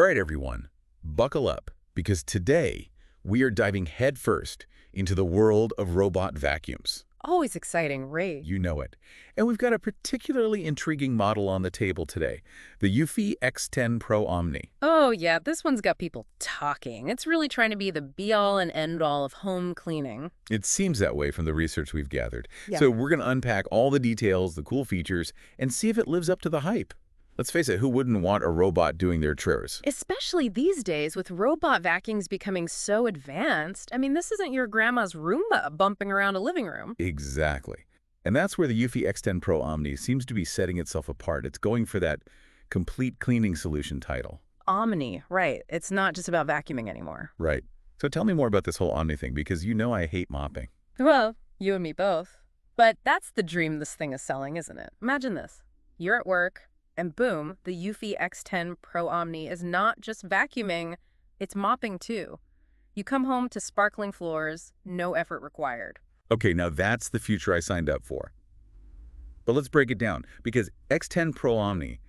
All right, everyone, buckle up, because today we are diving headfirst into the world of robot vacuums. Always exciting, Ray. You know it. And we've got a particularly intriguing model on the table today, the Eufy X10 Pro Omni. Oh, yeah, this one's got people talking. It's really trying to be the be-all and end-all of home cleaning. It seems that way from the research we've gathered. Yeah. So we're going to unpack all the details, the cool features, and see if it lives up to the hype. Let's face it, who wouldn't want a robot doing their chores? Especially these days with robot vacuums becoming so advanced. I mean, this isn't your grandma's Roomba bumping around a living room. Exactly. And that's where the Eufy X10 Pro Omni seems to be setting itself apart. It's going for that complete cleaning solution title. Omni, right. It's not just about vacuuming anymore. Right. So tell me more about this whole Omni thing, because you know I hate mopping. Well, you and me both. But that's the dream this thing is selling, isn't it? Imagine this. You're at work, and boom, the Eufy X10 Pro Omni is not just vacuuming, it's mopping too. You come home to sparkling floors, no effort required. Okay, now that's the future I signed up for. But let's break it down, because X10 Pro Omni,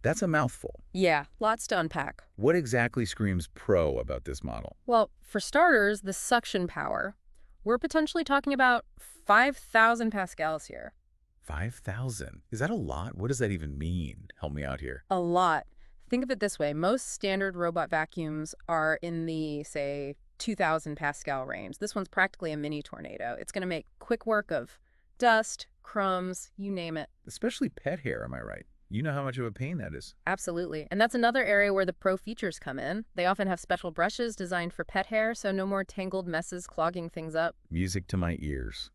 that's a mouthful. Yeah, lots to unpack. What exactly screams pro about this model? Well, for starters, the suction power. We're potentially talking about 5,000 pascals here. 5,000? Is that a lot? What does that even mean? Help me out here. A lot. Think of it this way. Most standard robot vacuums are in the, say, 2,000 pascal range. This one's practically a mini tornado. It's going to make quick work of dust, crumbs, you name it. Especially pet hair, am I right? You know how much of a pain that is. Absolutely. And that's another area where the pro features come in. They often have special brushes designed for pet hair, so no more tangled messes clogging things up. Music to my ears.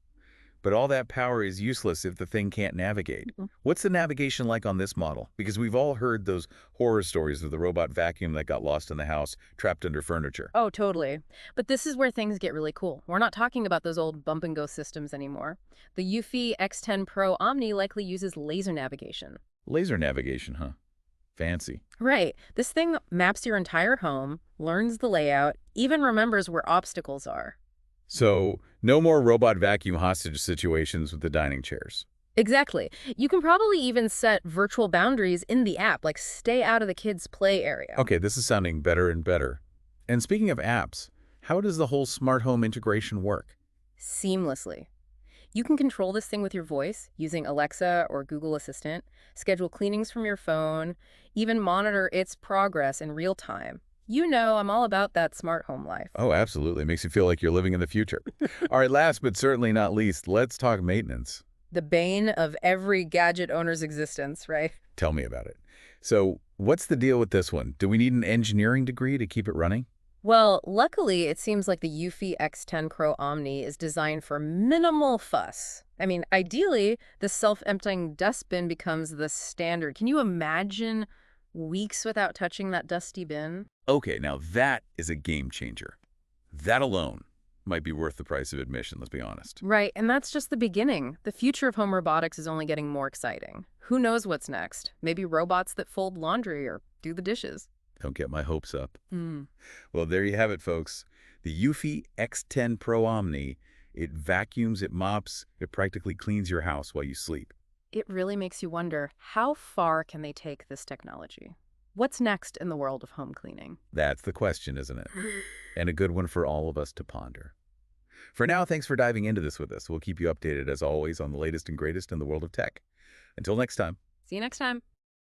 But all that power is useless if the thing can't navigate. What's the navigation like on this model? Because we've all heard those horror stories of the robot vacuum that got lost in the house, trapped under furniture. Oh, totally. But this is where things get really cool. We're not talking about those old bump-and-go systems anymore. The Eufy X10 Pro Omni likely uses laser navigation. Laser navigation, huh? Fancy. Right. This thing maps your entire home, learns the layout, even remembers where obstacles are. So, no more robot vacuum hostage situations with the dining chairs. Exactly. You can probably even set virtual boundaries in the app, like stay out of the kids' play area. Okay, this is sounding better and better. And speaking of apps, how does the whole smart home integration work? Seamlessly. You can control this thing with your voice using Alexa or Google Assistant, schedule cleanings from your phone, even monitor its progress in real time. You know, I'm all about that smart home life. Oh, absolutely. It makes you feel like you're living in the future. All right, last but certainly not least, let's talk maintenance. The bane of every gadget owner's existence, right? Tell me about it. So, what's the deal with this one? Do we need an engineering degree to keep it running? Well, luckily, it seems like the Eufy X10 Pro Omni is designed for minimal fuss. I mean, ideally, the self-emptying dustbin becomes the standard. Can you imagine weeks without touching that dusty bin? Okay, now that is a game changer. That alone might be worth the price of admission, let's be honest. Right, and that's just the beginning. The future of home robotics is only getting more exciting. Who knows what's next? Maybe robots that fold laundry or do the dishes. Don't get my hopes up. Well, there you have it, folks. The Eufy X10 Pro Omni. It vacuums, it mops, it practically cleans your house while you sleep. It really makes you wonder, how far can they take this technology? What's next in the world of home cleaning? That's the question, isn't it? And a good one for all of us to ponder. For now, thanks for diving into this with us. We'll keep you updated, as always, on the latest and greatest in the world of tech. Until next time. See you next time.